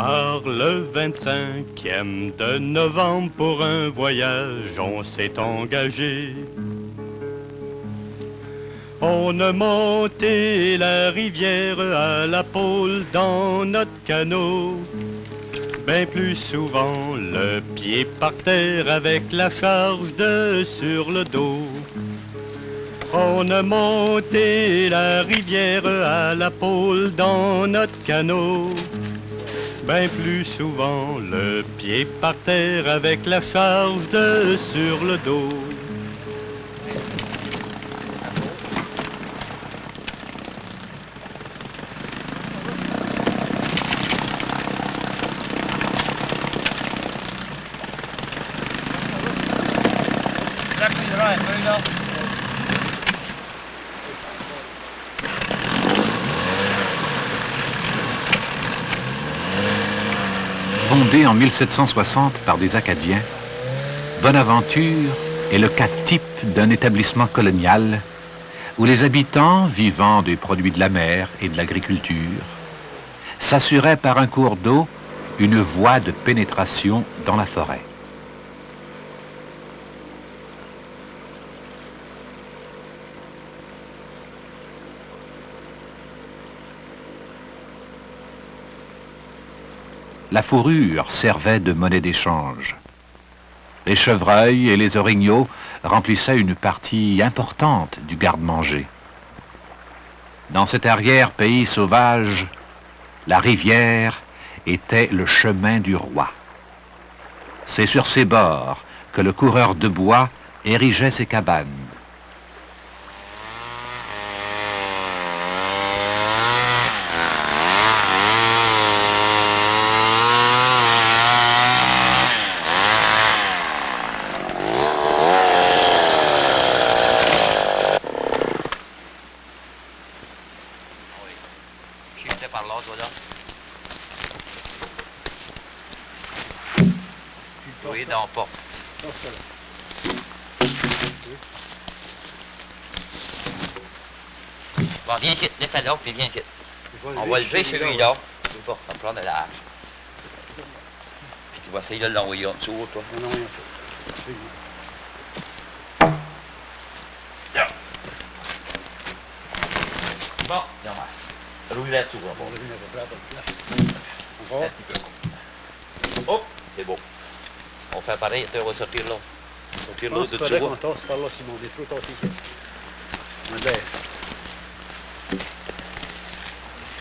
part le 25e de novembre pour un voyage, on s'est engagé. On a monté la rivière à la pôle dans notre canot. Ben plus souvent le pied par terre avec la charge de sur le dos. On a monté la rivière à la pôle dans notre canot. Ben plus souvent le pied par terre avec la charge de sur le dos. Fondé en 1760 par des Acadiens, Bonaventure est le cas type d'un établissement colonial où les habitants, vivant des produits de la mer et de l'agriculture, s'assuraient par un cours d'eau une voie de pénétration dans la forêt. La fourrure servait de monnaie d'échange. Les chevreuils et les orignaux remplissaient une partie importante du garde-manger. Dans cet arrière-pays sauvage, la rivière était le chemin du roi. C'est sur ses bords que le coureur de bois érigeait ses cabanes. Oui, dans le port. Bon, viens ici, laisse à l'autre, puis viens ici. On va lever celui-là. Tu vas pas prendre la hache. Puis tu vas essayer de l'envoyer en dessous, toi. Bon, dommage. Roule là-dessous, bon. Oh, c'est beau. On fait pareil, on va sortir là. Sortir l'eau de dessous. On tasse par là, Simon, des trous tassés ici.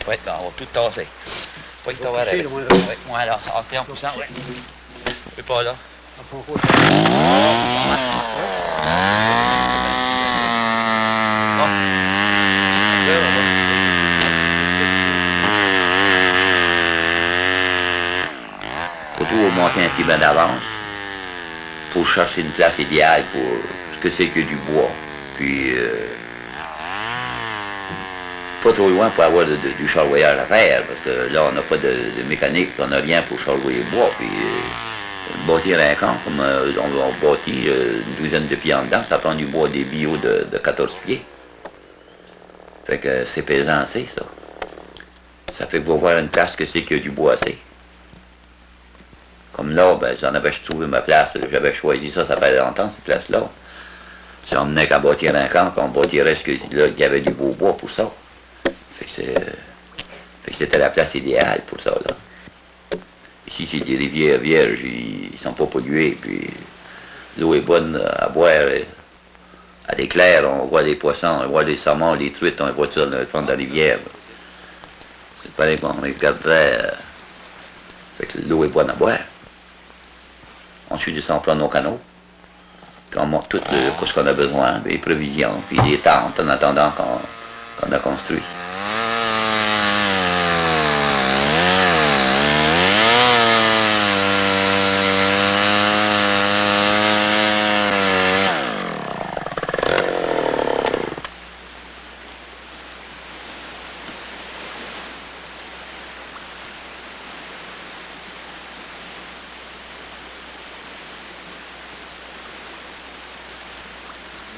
Oui, on va tout tasser. Pas que tu vas arrêter. Oui, moi là, en poussant, oui. C'est pas là. Faut toujours monter un petit peu d'avance pour chercher une place idéale pour ce que c'est que du bois. Puis, pas trop loin pour avoir du charroyage à faire, parce que là, on n'a pas de mécanique, on n'a rien pour charroyer le bois. Puis, bâtir un camp, comme on bâtit une douzaine de pieds en dedans, ça prend du bois des bio de 14 pieds. Fait que c'est pesant assez, ça. Ça fait pour voir une place que c'est que du bois assez. Comme là, ben, j'en avais trouvé ma place, j'avais choisi ça fait longtemps, cette place-là. Si on menait qu'à bâtir un camp, qu'on bâtirait ce que là, il y avait du beau bois pour ça. Fait que c'était la place idéale pour ça, là. Ici, c'est des rivières vierges, ils sont pas pollués, puis l'eau est bonne à boire. À l'éclair, on voit des poissons, on voit des saumons, les truites, on voit ça dans le fond de la rivière. C'est pareil qu'on regarderait. Fait que l'eau est bonne à boire. Ensuite, on prend nos canaux. Puis on monte tout ce qu'on a besoin, des provisions, puis des tentes en attendant qu'on a construit.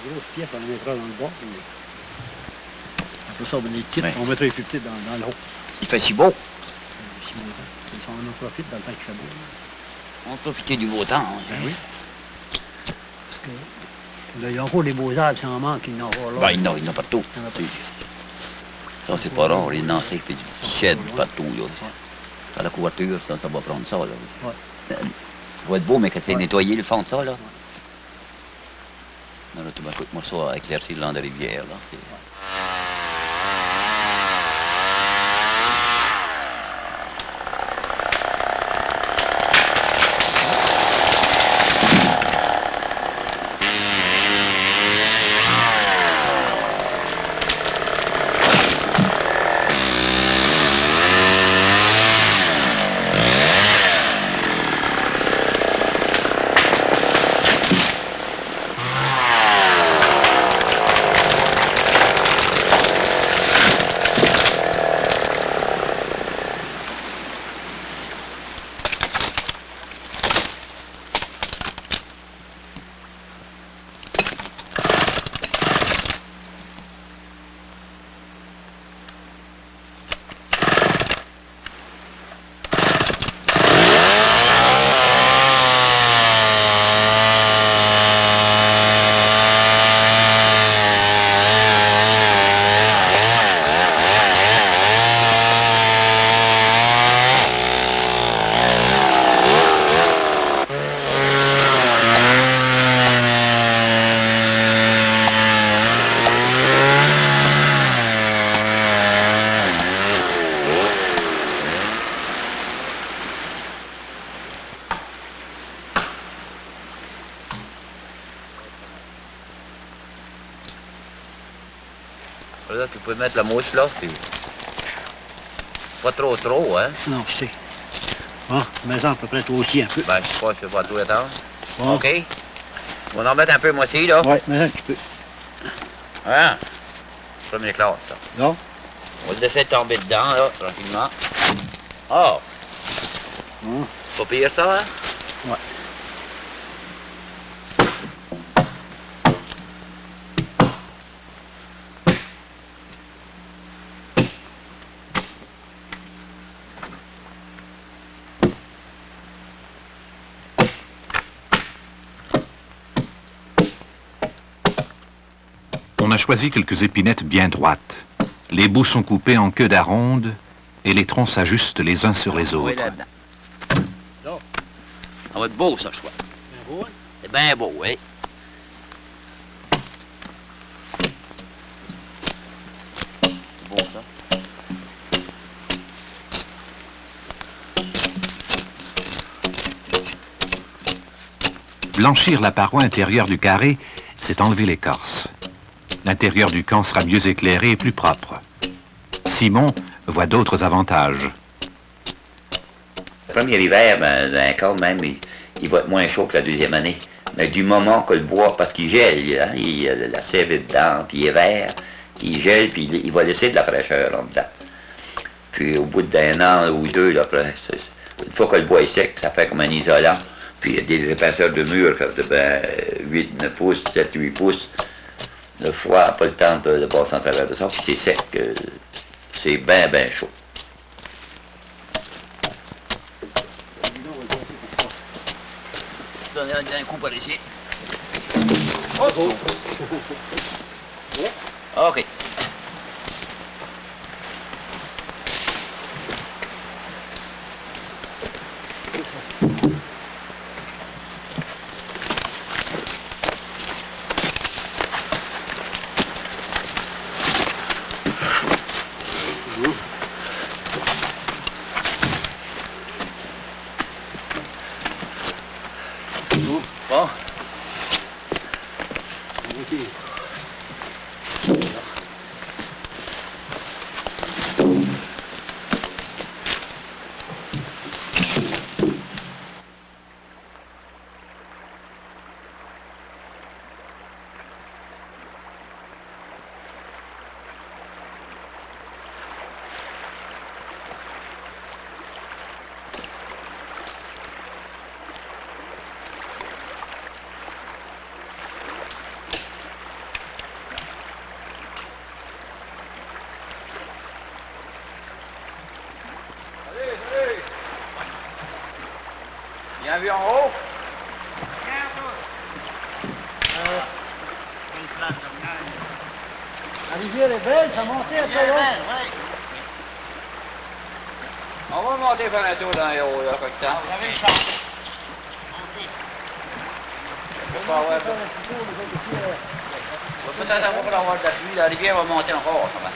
Grosse pièce, on la mettra dans le bas. Puis après ça, on les quitte, on mettra les plus petites dans le haut. Il fait si beau. ce beau temps. On en profite dans le temps qu'il fait beau. On peut profiter du beau temps. Hein. Ben oui. Parce que là, il y a encore des beaux arbres, s'il en manque, il y en a encore là. Ben, il y en a partout. Il y en a partout. Ça, c'est pas rare. Les nancers qui fait du shed partout. Là. À la couverture, ça va prendre ça. Là. Ouais. Ça va être beau, mais que c'est nettoyer le fond de ça. Là. Non, là, tout d'un coup, moi, ça, à exercer le long de la rivière. Là, là, tu peux mettre la mousse là, puis... Pas trop, hein? Non, je sais. Bon, mais ça, à peu près toi aussi un peu. Ben, je sais pas, je vais pas tout attendre. Bon. OK? On va en mettre un peu, moi aussi, là. Ouais, mais un petit peu. Hein? Première classe, ça. Non? On va le laisser tomber dedans, là, tranquillement. Oh! Bon. Pas pire, ça, hein? Ouais. On a choisi quelques épinettes bien droites. Les bouts sont coupés en queue d'aronde et les troncs s'ajustent les uns sur les Oui, autres. là-dedans. Là. Ça va être beau, ça, je crois. Ben beau, hein? C'est bien beau, oui. C'est beau, ça. Blanchir la paroi intérieure du carré, c'est enlever l'écorce. L'intérieur du camp sera mieux éclairé et plus propre. Simon voit d'autres avantages. Le premier hiver, ben, dans un camp même, il va être moins chaud que la deuxième année. Mais du moment que le bois, parce qu'il gèle, hein, la sève est dedans, puis il est vert, il gèle, puis il va laisser de la fraîcheur en dedans. Puis au bout d'un an ou deux, là, après, une fois que le bois est sec, ça fait comme un isolant. Puis il y a des épaisseurs de murs de ben, 8, 9 pouces, 7, 8 pouces. Le froid n'a pas le temps de passer en travers de ça, puis c'est sec, c'est bien, bien chaud. Donner un coup par ici. Oh. OK. Bon. OK. vue en haut? La rivière est belle, ça montait un peu là. On va monter faire un tour dans les hauts, là, quelque temps. Vous avez une chance. Je peux pas avoir... Peut-être avoir pour avoir de la pluie, la rivière va monter encore, ça va.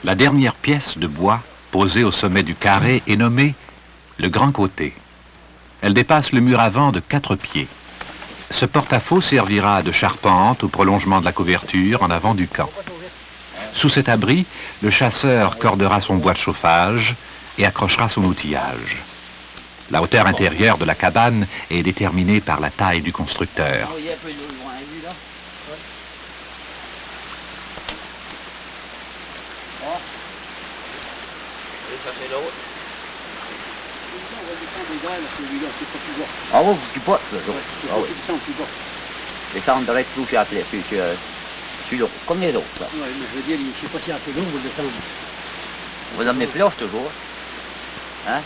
La dernière pièce de bois posée au sommet du carré est nommée le grand côté. Elle dépasse le mur avant de 4 pieds. Ce porte-à-faux servira de charpente au prolongement de la couverture en avant du camp. Sous cet abri, le chasseur cordera son bois de chauffage et accrochera son outillage. La hauteur intérieure de la cabane est déterminée par la taille du constructeur. Il y a un peu d'eau loin, lui, là. Bon. Et ça fait l'autre. Ah oui, tu potes, ça. Ah oui. Descendre direct tout sur la plaie, sur l'eau, comme les autres, là. Oui, mais je veux dire, je ne sais pas si à peu d'eau, vous le descendre. Vous emmenez ploche toujours. Hein?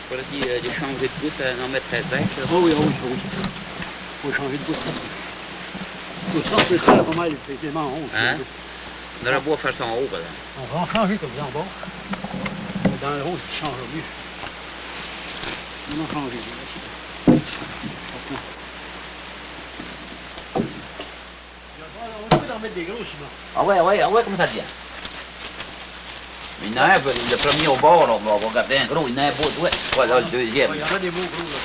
Pour dire de changer de goutte, en mettre 25. Oh oui, oh oui, oh oui. Il faut changer de goutte. Le sens de ça, pas mal, c'est tellement haut. Hein? On aurait beau faire son haut, par exemple. On va en changer comme ça en bas. Dans le haut, ça change mieux. On va en changer. On peut en mettre des gros ciment. Ah ouais, comme ça vient. Il y en a un, le premier au bord, là, on va regarder un gros, il y en a un beau douet. Voilà le deuxième. Il y en a des beaux gros là.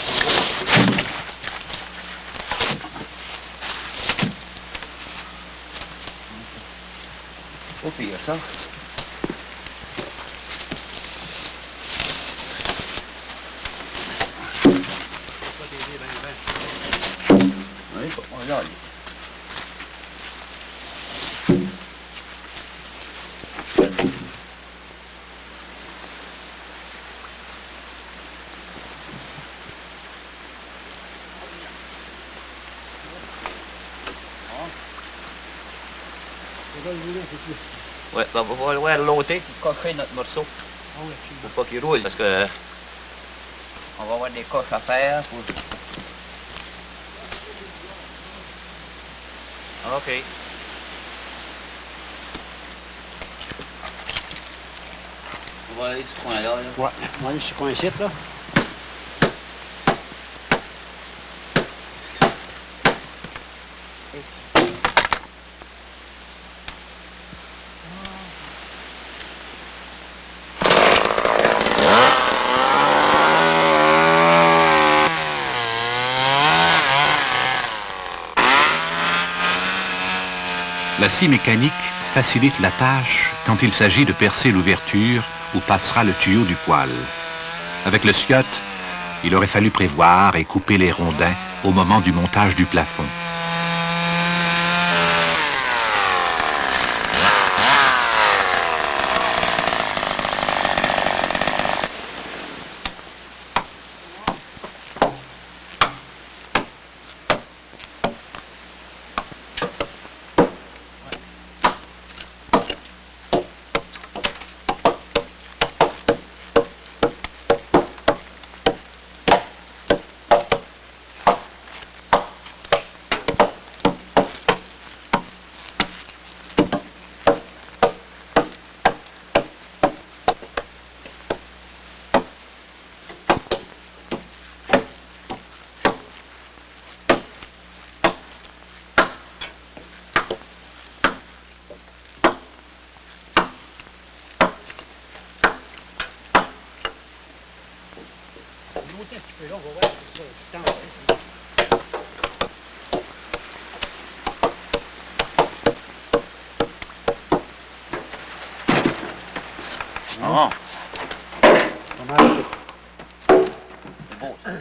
Pas pire, ça. Oui, on va là. va le rouler un peu plus. Ouais, ben, on va le voir l'ôter puis cocher notre morceau. Ah oui, absolument. Pour pas qu'il roule, parce que on va avoir des coches à faire pour... OK. On va aller ce coin-là. Là. Ouais, on va aller sur ce coin-ci, là. La scie mécanique facilite la tâche quand il s'agit de percer l'ouverture où passera le tuyau du poêle. Avec le sciotte, il aurait fallu prévoir et couper les rondins au moment du montage du plafond. Monter un petit peu là, on va voir si ça distance. Ah, Pas mal. c'est beau, ça.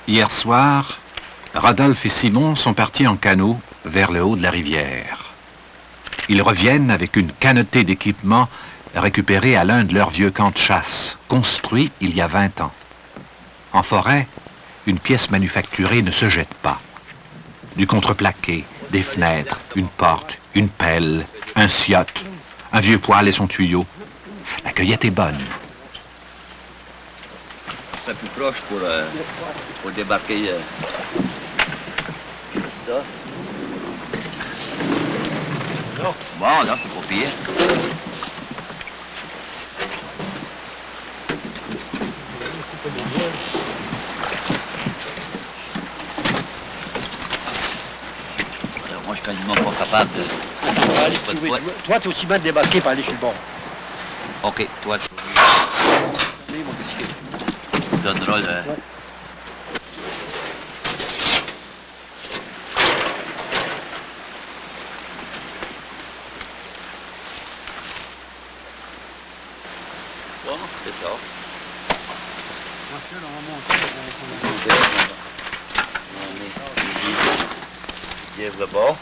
Hier soir, Rodolphe et Simon sont partis en canot vers le haut de la rivière. Ils reviennent avec une canotée d'équipements récupérés à l'un de leurs vieux camps de chasse, construits il y a 20 ans. En forêt, une pièce manufacturée ne se jette pas. Du contreplaqué, des fenêtres, une porte, une pelle, un sciotte, un vieux poêle et son tuyau. La cueillette est bonne. C'est plus proche pour débarquer ça. Bon, là, c'est pas pire. Alors, moi, je suis quasiment pas capable de... Toi, t'es aussi bien de débarquer pour aller sur le bord. OK, toi, tu donneras le... Bon, c'est ça. Ensuite, on va monter. On est le bord.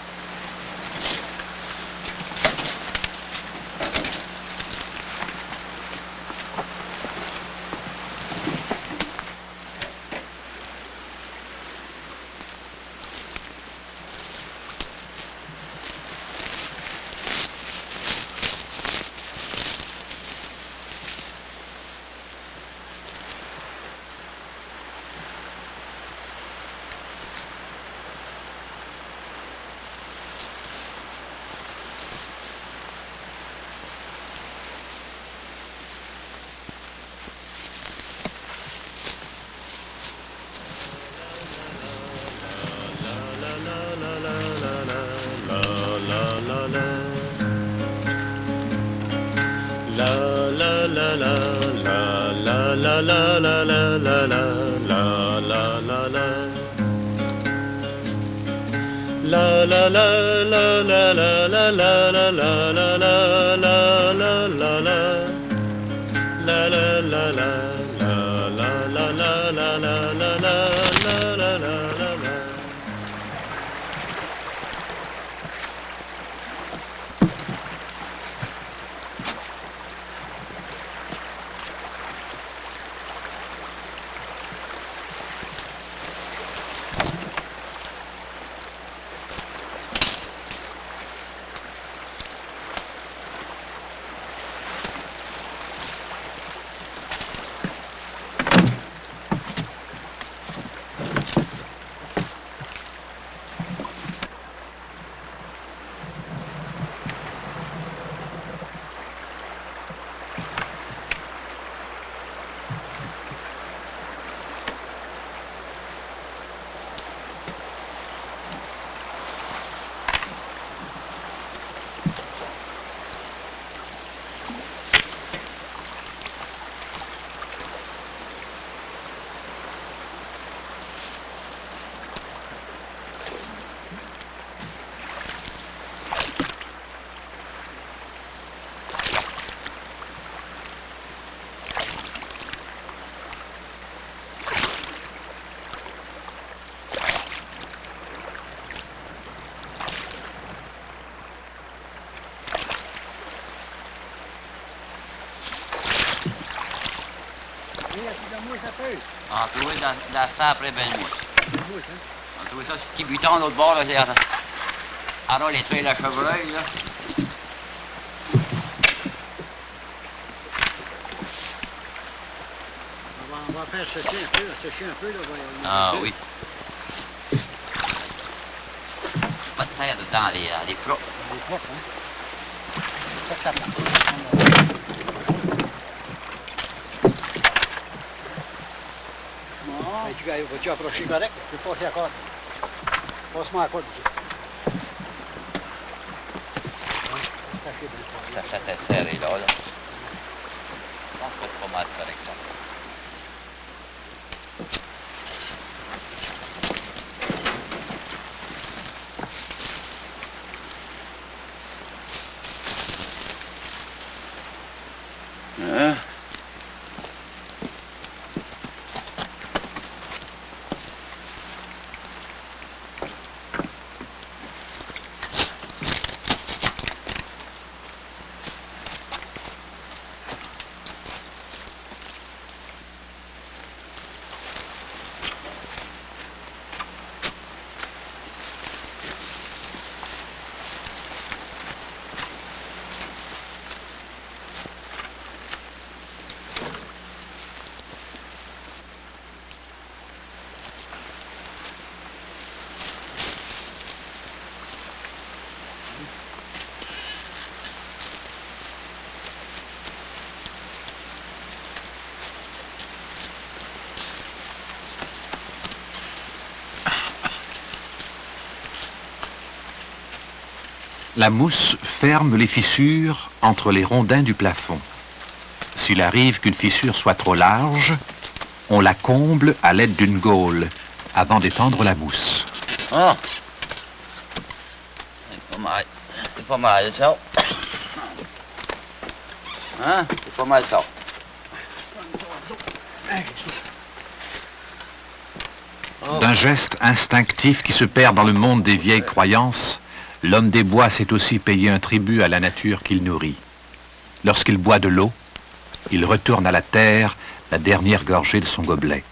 la la la la la la la la. La la la la la la la la la la la la la la la la. La la la la la la la la la la la la la la la la. On a trouvé dans ça après ben mousse. On a trouvé ça sur le petit buton de l'autre bord, là, c'est alors les traits de la chevreuil, là. On va faire sécher un peu, là. Ah oui. Pas de terre dedans, les plats. Les propres, hein. C'est ça que ça prend. Ben, vas-tu approcher correct? Tu peux passer à corde. Passe-moi à corde. Ça t'est serré là. Je pense que c'est pas mal correct ça. Hein? La mousse ferme les fissures entre les rondins du plafond. S'il arrive qu'une fissure soit trop large, on la comble à l'aide d'une gaule avant d'étendre la mousse. Ah! C'est pas mal ça. Hein? C'est pas mal ça. D'un geste instinctif qui se perd dans le monde des vieilles croyances, l'homme des bois sait aussi payer un tribut à la nature qu'il nourrit. Lorsqu'il boit de l'eau, il retourne à la terre la dernière gorgée de son gobelet.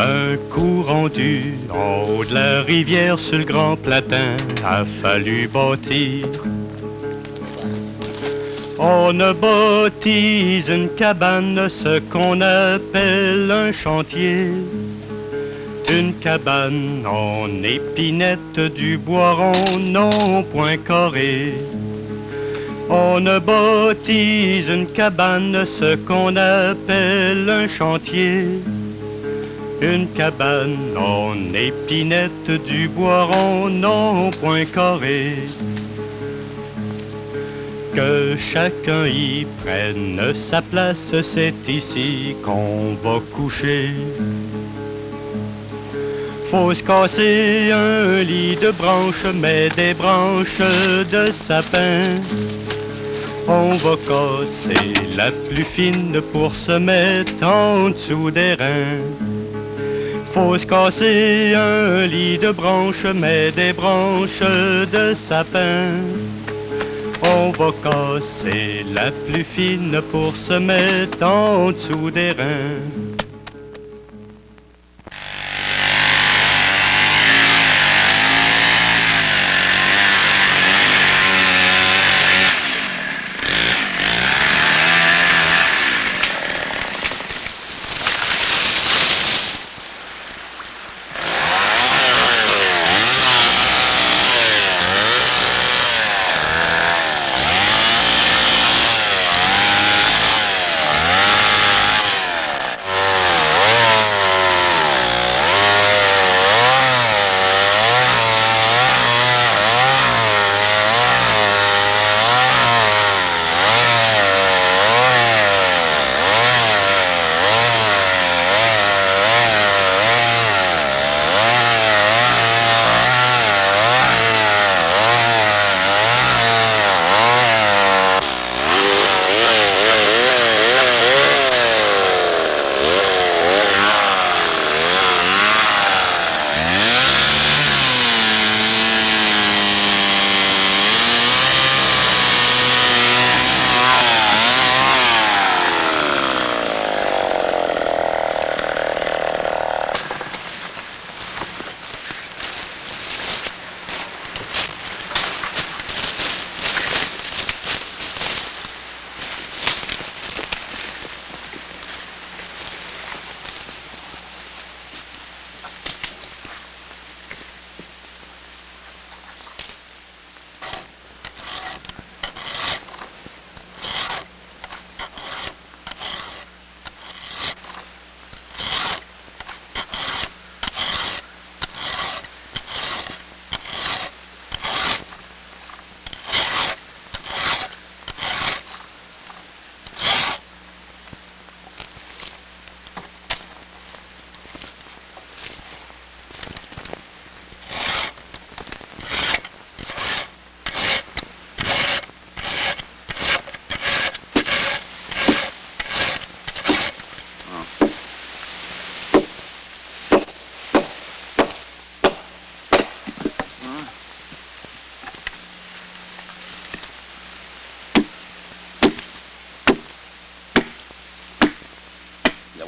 Un coup rendu en haut de la rivière sur le grand platin a fallu bâtir. On a bâti une cabane, ce qu'on appelle un chantier. Une cabane en épinette, du bois rond, non point carré. On a bâti une cabane, ce qu'on appelle un chantier. Une cabane en épinette, du bois rond, non point carré. Que chacun y prenne sa place, c'est ici qu'on va coucher. Faut se casser un lit de branches, mais des branches de sapin. On va casser la plus fine pour se mettre en dessous des reins. Faut se casser un lit de branches, mais des branches de sapin. On va casser la plus fine pour se mettre en dessous des reins.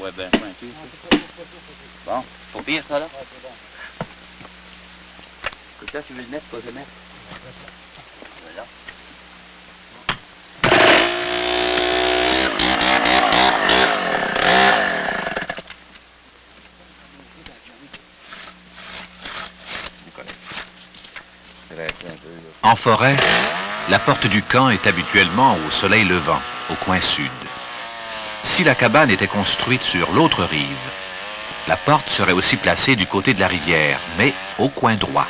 Ouais, ben pointu. Bon, faut pire ça là? Ouais, c'est bon. Écoute là, tu veux le mettre, pas le mettre? Voilà. En forêt, la porte du camp est habituellement au soleil levant, au coin sud. Si la cabane était construite sur l'autre rive, la porte serait aussi placée du côté de la rivière, mais au coin droit.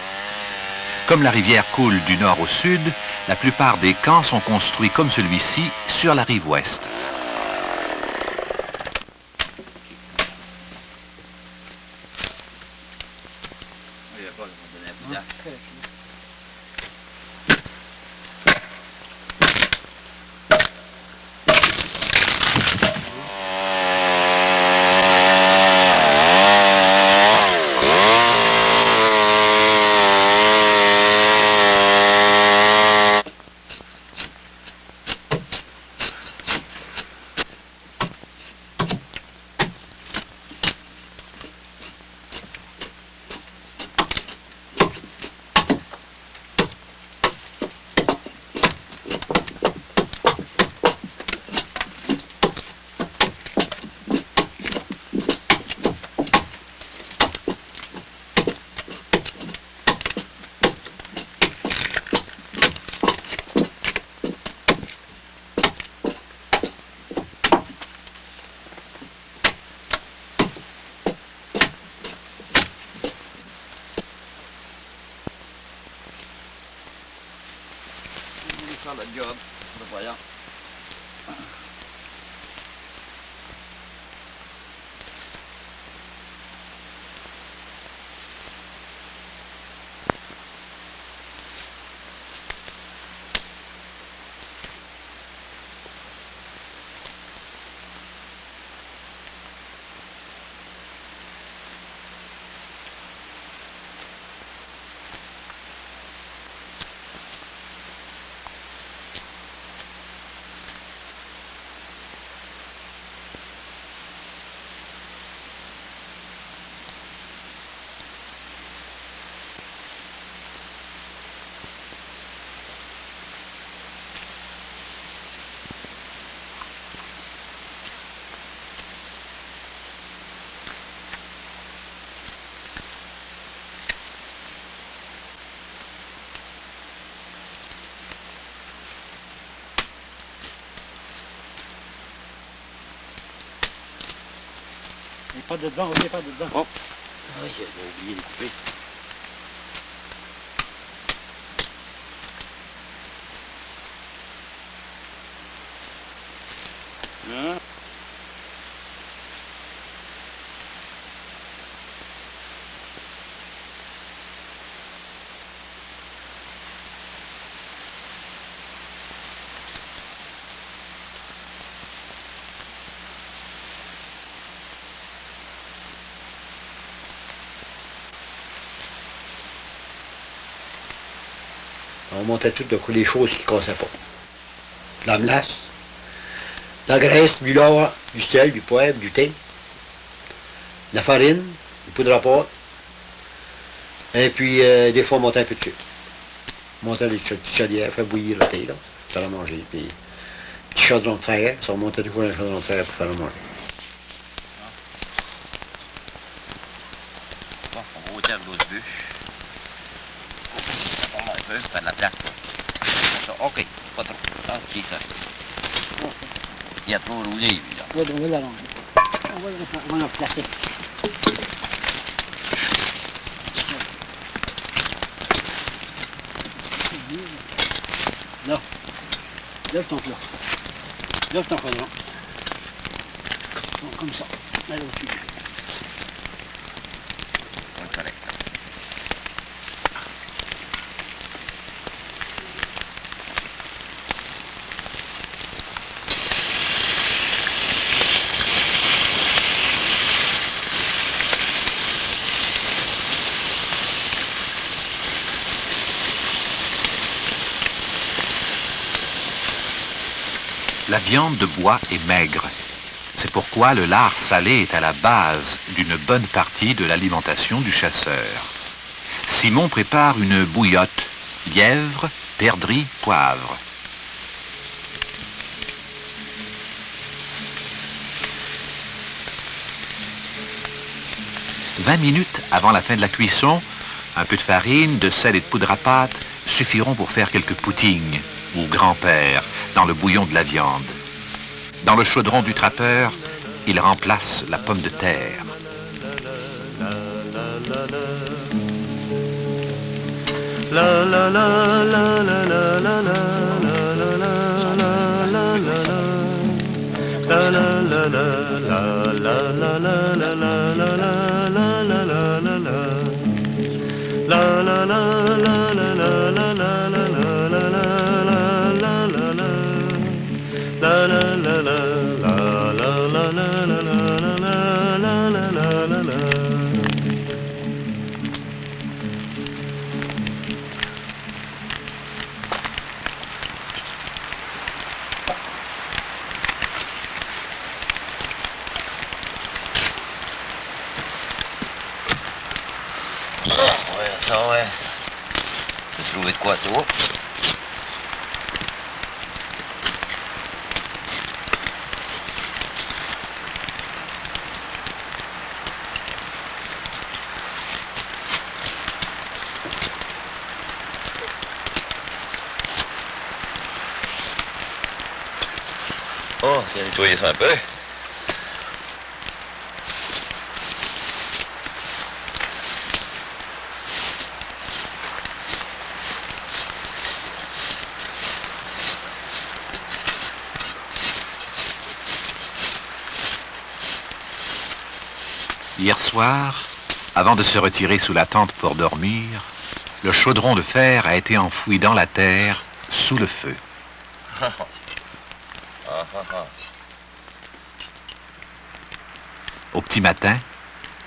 Comme la rivière coule du nord au sud, la plupart des camps sont construits comme celui-ci sur la rive ouest. faire le job. Voyons. Les pas de devant, oui, les pas de devant. Oh. Oui, j'ai oublié de couper. Hein? On montait tout de coup les choses qui ne cassaient pas. La melasse, la graisse, du lard, du sel, du poivre, du thé, la farine, du poudre à pâte, et puis des fois on montait un peu de sucre. On montait des petites chaudières, faire bouillir le thé, là, pour faire à manger. Puis petit chaudron de fer, ça on montait du coup un chaudron de fer pour faire à manger. Bon, on va ôter l'autre bûche. On va un peu, faire de la place. Ça, OK, pas trop. Ah, c'est ça. Il y a trop roulé, lui, là. Oui, on va l'allonger. On va le replacer. Là. Lève ton plat. Lève ton chaudron. Bon, comme ça. Là, au-dessus. C'est correct. La viande de bois est maigre. C'est pourquoi le lard salé est à la base d'une bonne partie de l'alimentation du chasseur. Simon prépare une bouillotte, lièvre, perdrix, poivre. « 20 minutes avant la fin de la cuisson, un peu de farine, de sel et de poudre à pâte suffiront pour faire quelques poutines ou grand-père dans le bouillon de la viande. Dans le chaudron du trappeur, il remplace la pomme de terre. Ouais, ça, ouais. T'as trouvé de quoi, toi? Oh, c'est nettoyer ça un peu. Hier soir, avant de se retirer sous la tente pour dormir, le chaudron de fer a été enfoui dans la terre, sous le feu. Au petit matin,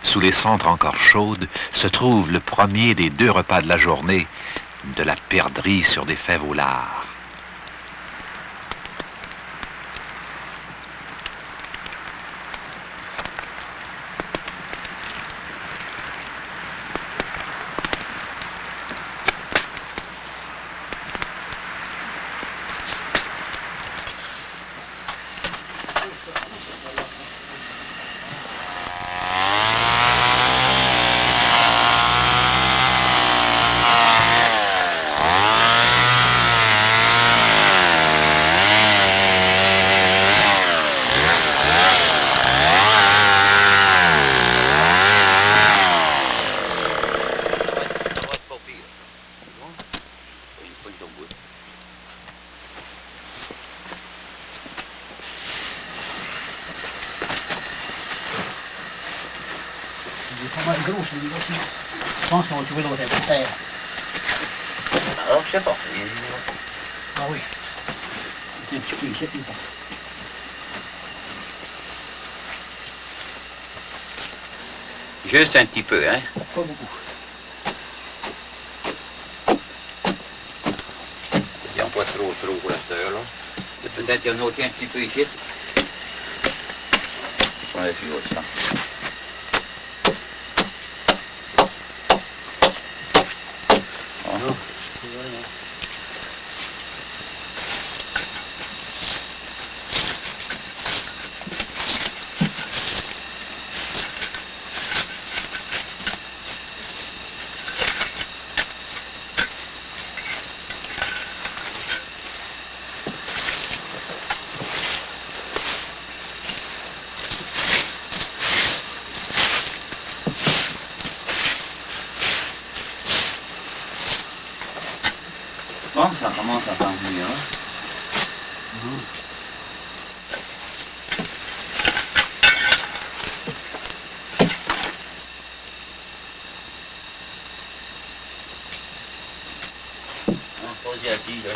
sous les cendres encore chaudes, se trouve le premier des 2 repas de la journée, de la perdrix sur des fèves au lard. Il est pas mal gros, celui-là aussi. Je pense qu'on va trouver l'autre à terre. Alors, je sais pas. Ah oui. Il y a un petit peu ici, mais bon. Juste un petit peu, hein? Pas beaucoup. Ils n'ont pas trop pour la cette heure-là. Peut-être qu'il y en a un petit peu ici. On a vu autre ça. Non. Bon, ça commence à prendre mieux, hein? On pose assis, là.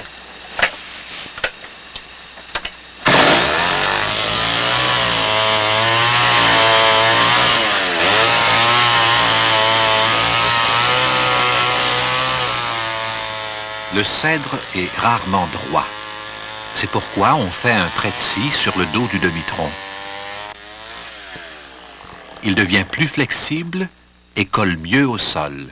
Le cèdre est rarement droit. C'est pourquoi on fait un trait de scie sur le dos du demi-tronc. Il devient plus flexible et colle mieux au sol.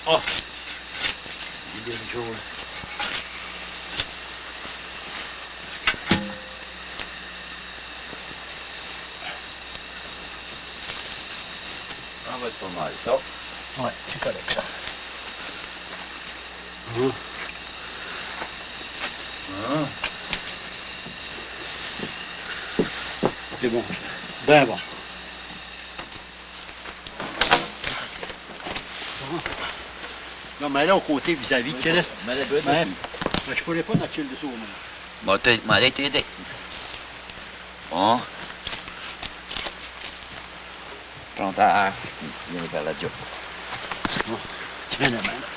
Ah! Il est bien jaune. Ça va être pas mal, ça. Ouais, c'est correct, ça. C'est bon. Ben bon. Non, mais là, au côté vis-à-vis, tu sais, Mais la mais, ben, je pourrais pas naturer le dessous, moi. M'allez t'aider. Bon. Prends ta hache, viens faire la job. Tu viens de main, là.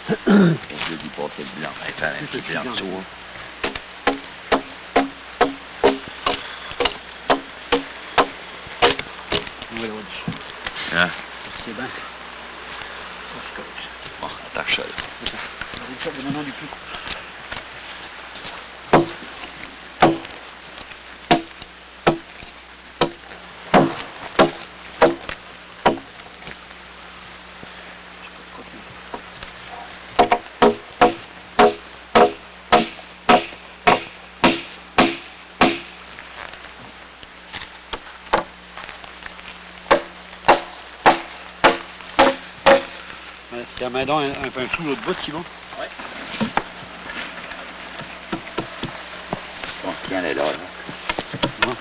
Et je dis pas que le blanc, mais faire un petit blanc dessous. On va là-dessus. Hein? C'est bien. Oh, c'est correct. Bon, attache ça. C'est ça. On va faire le moment du plus. Tiens, mets donc un peu sous l'autre bout, Simon. Ouais. Bon, tiens-les là. Non.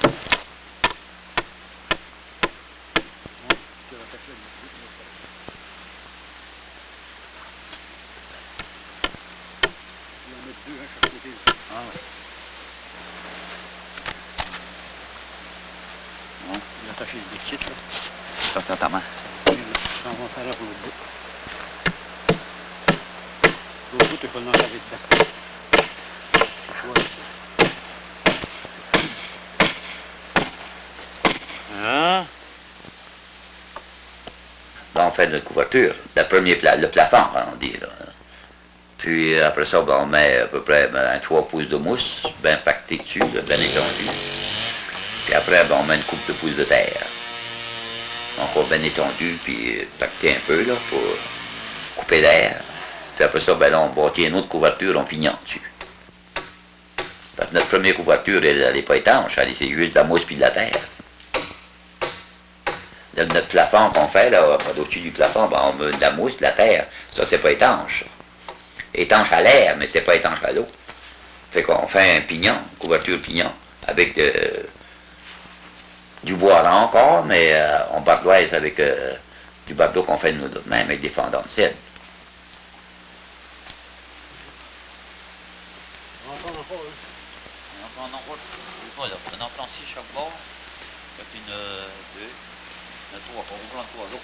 Deux, un chaque côté. Ah oui. Bon, Il a attaché les deux titres, là. ça fait ta main. Et là, ça va faire là pour l'autre bout. L'autre bout, il faut l'enlever dedans. C'est choix, ça. Hein? Là, on fait notre couverture. Le premier le plafond, on dit. Là. Puis après ça, ben, on met à peu près un 3 pouces de mousse, bien pacté dessus, là, bien étendu. Puis après, ben, on met une coupe de pouces de terre. Encore bien étendu, puis pacté un peu là, pour couper l'air. Puis après ça, ben, là, on bâtit une autre couverture, on finit en dessus. Parce que notre première couverture, elle n'est pas étanche, c'est juste de la mousse puis de la terre. Notre plafond qu'on fait, là, au-dessus du plafond, ben, on met de la mousse, de la terre. Ça, c'est pas étanche. Étanche à l'air, mais c'est pas étanche à l'eau. Fait qu'on fait un pignon, une couverture pignon, avec du bois là encore, mais on bardoise avec du bardeau qu'on fait nous-mêmes avec des fendants de cèdre. Encore, hein. On en prend 6 chaque bord. Fait une, 2, une 3, on prend 3 autres.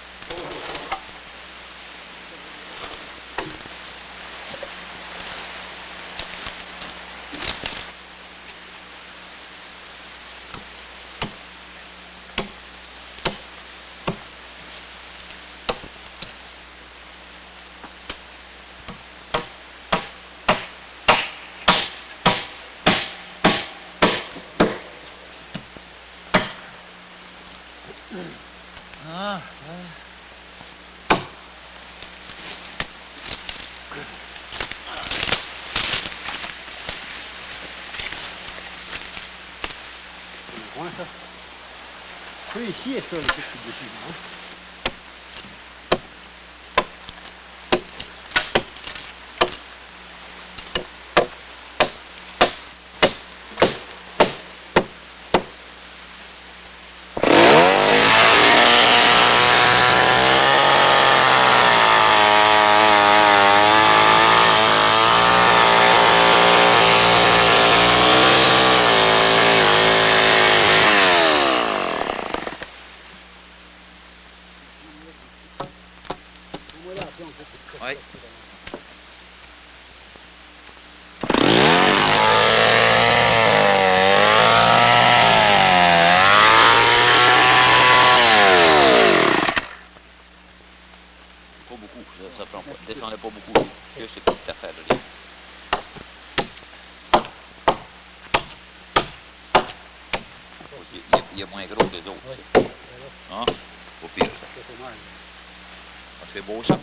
Ah, C'est le coin, ça. Oui, ici, est-ce que le dessus, hein? oui. Pas beaucoup, ça prend pas. Descendez pas beaucoup. C'est toute affaire de lui. Il est moins gros que les autres. Oui. Hein? Au pire, ça. C'est pas mal. Ah, c'est beau ça.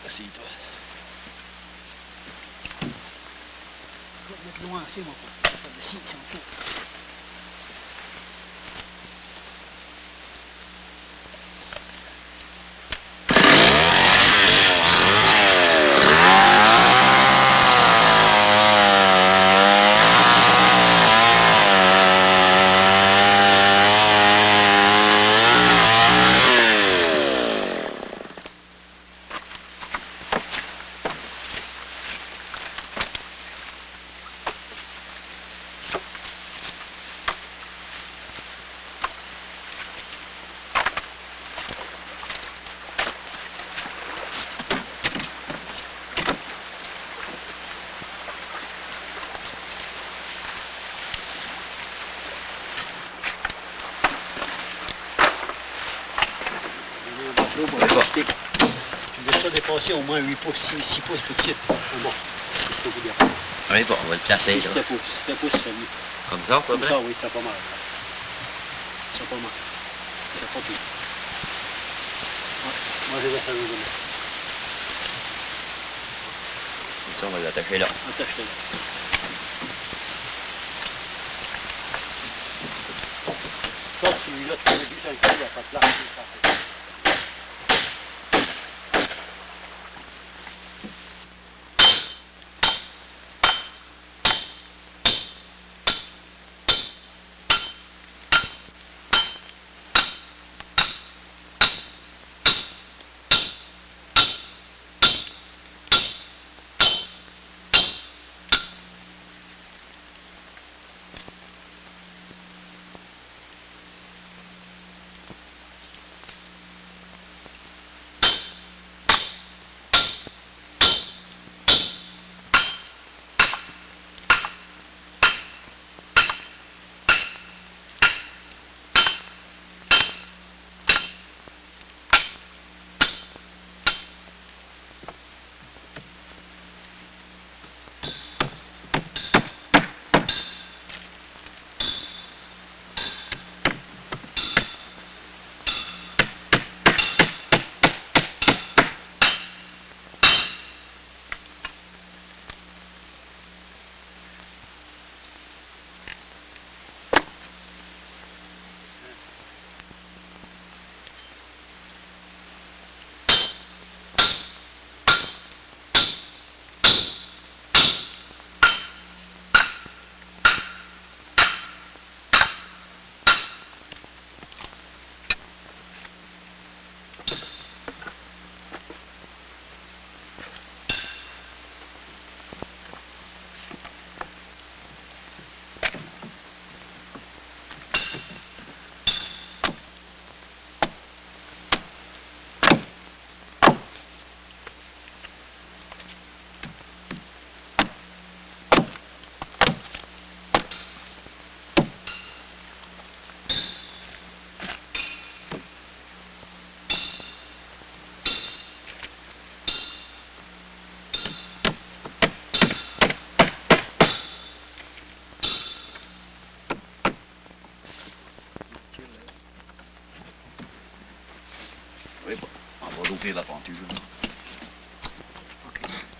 Assis-toi. Je vais mettre loin assez, moi, pour faire de signe, c'est en tout. Pour l'ajuster. Tu laisses ça dépasser au moins 8 pouces, 6 pouces tout de suite. Bon, c'est ce que je veux dire. Oui, bon, on va le placer. 7 pouces, 7 pouces, c'est mieux. Comme ça, Comme ça, oui, c'est pas mal. C'est pas mal. C'est pas pire. Ouais, moi, je vais faire le demain. Comme ça, on va l'attacher là. Attache-le là.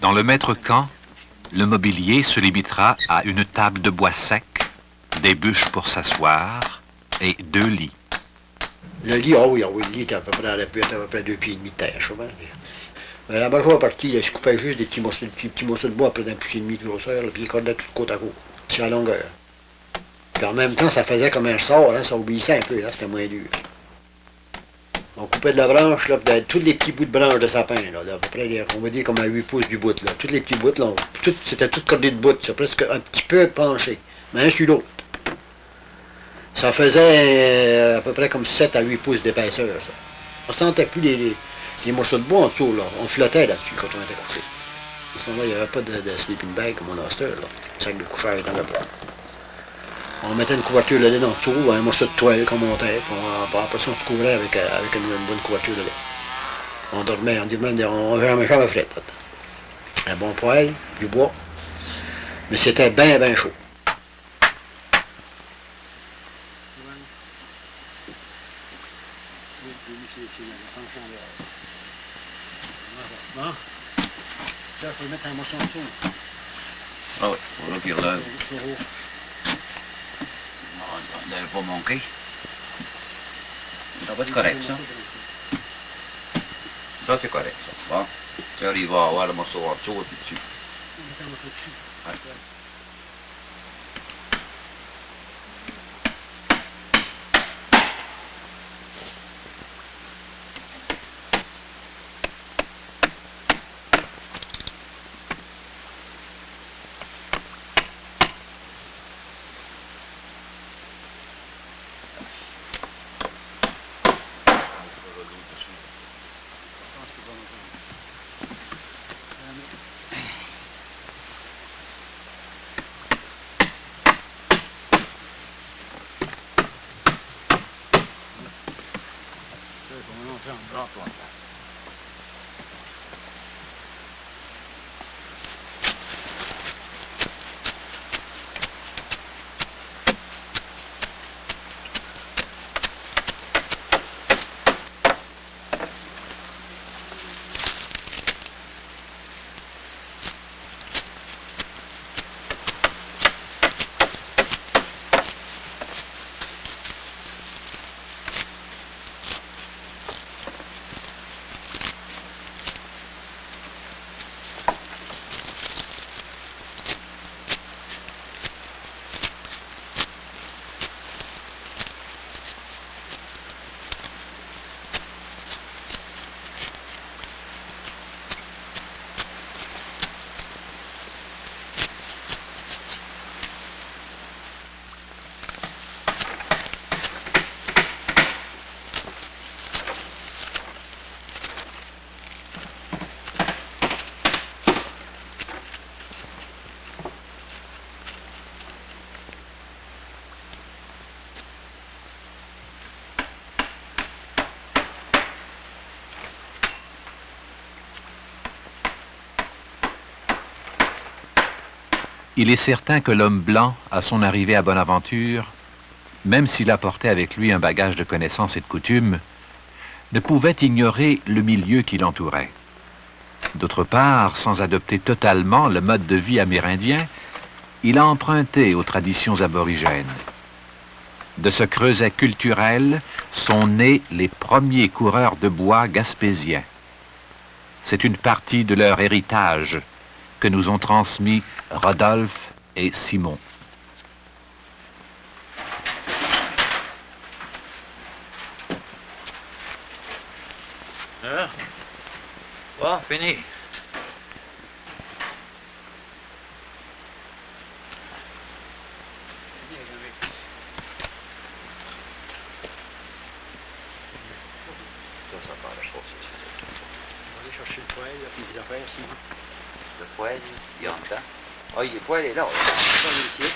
Dans le maître-camp, le mobilier se limitera à une table de bois sec, des bûches pour s'asseoir et 2 lits. Le lit, le lit était à peu près, à peu près 2 pieds et demi de terre, je sais pas. Mais la majeure partie, là, je coupais juste des petits morceaux de bois à peu près d'un pouce et demi de grosseur, là, puis ils cordaient tout côte à côte. C'est la longueur. Puis en même temps, ça faisait comme un ressort, là, ça obéissait un peu, là, c'était moins dur. On coupait de la branche, là, tous les petits bouts de branche de sapin, là, à peu près, on va dire comme à 8 pouces du bout, là. Tous les petits bouts, là, c'était tout cordé de bout, c'est presque un petit peu penché, mais un sur l'autre. Ça faisait à peu près comme 7 à 8 pouces d'épaisseur, ça. On sentait plus les morceaux de bois en dessous, là. On flottait là-dessus quand on était couché. À ce moment-là, il n'y avait pas de sleeping bag comme on a cette heure, là. Le sac de couchage dans la boîte. On mettait une couverture de laine en dessous, un morceau de toile qu'on montait, puis après ça, on se couvrait avec une bonne couverture de laine. On dormait, on n'avait jamais fret. Un bon poêle, du bois, mais c'était bien chaud. Bon. Là, il faut mettre un morceau en dessous. Ah oui, voilà, puis là. On n'avait pas manqué. Ça va être correct, ça. Ça, c'est correct, ça. Bon. Tu arrives à avoir le morceau en dessous et puis dessus. Ouais. Il est certain que l'homme blanc, à son arrivée à Bonaventure, même s'il apportait avec lui un bagage de connaissances et de coutumes, ne pouvait ignorer le milieu qui l'entourait. D'autre part, sans adopter totalement le mode de vie amérindien, il a emprunté aux traditions aborigènes. De ce creuset culturel sont nés les premiers coureurs de bois gaspésiens. C'est une partie de leur héritage que nous ont transmis Rodolphe et Simon. Bon, fini. Ça part la chose. On va aller chercher le poêle, puis les affaires ici. Le poêle, il y a en dedans. Ah, le poêle est là. On est ici.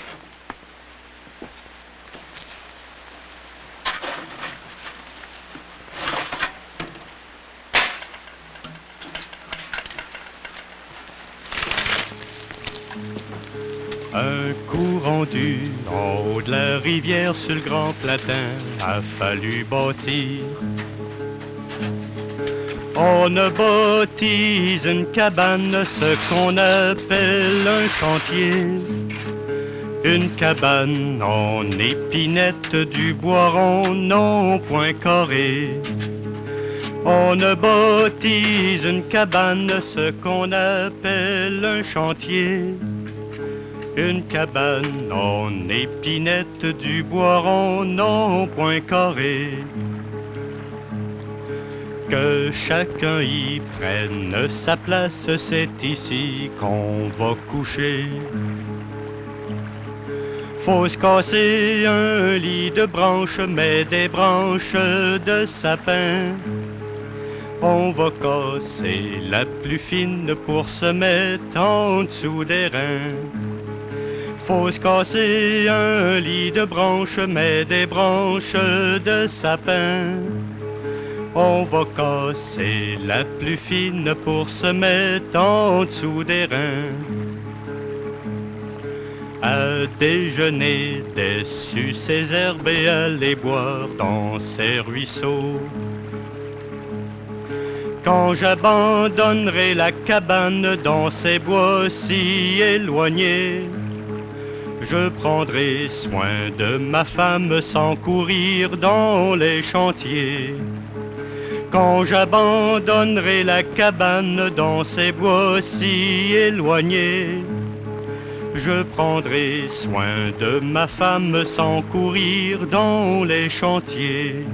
Un coup rendu en haut de la rivière sur le grand platin a fallu bâtir. On bâtisse une cabane, ce qu'on appelle un chantier. Une cabane en épinette, du bois rond, non point carré. On bâtisse une cabane, ce qu'on appelle un chantier. Une cabane en épinette, du bois rond, non point carré. Que chacun y prenne sa place, c'est ici qu'on va coucher. Faut se casser un lit de branches, mais des branches de sapin. On va casser la plus fine pour se mettre en dessous des reins. Faut se casser un lit de branches, mais des branches de sapin. On va casser la plus fine pour se mettre en dessous des reins. À déjeuner dessus ces herbes et aller boire dans ces ruisseaux. Quand j'abandonnerai la cabane dans ces bois si éloignés, je prendrai soin de ma femme sans courir dans les chantiers. Quand j'abandonnerai la cabane dans ces bois si éloignés, je prendrai soin de ma femme sans courir dans les chantiers.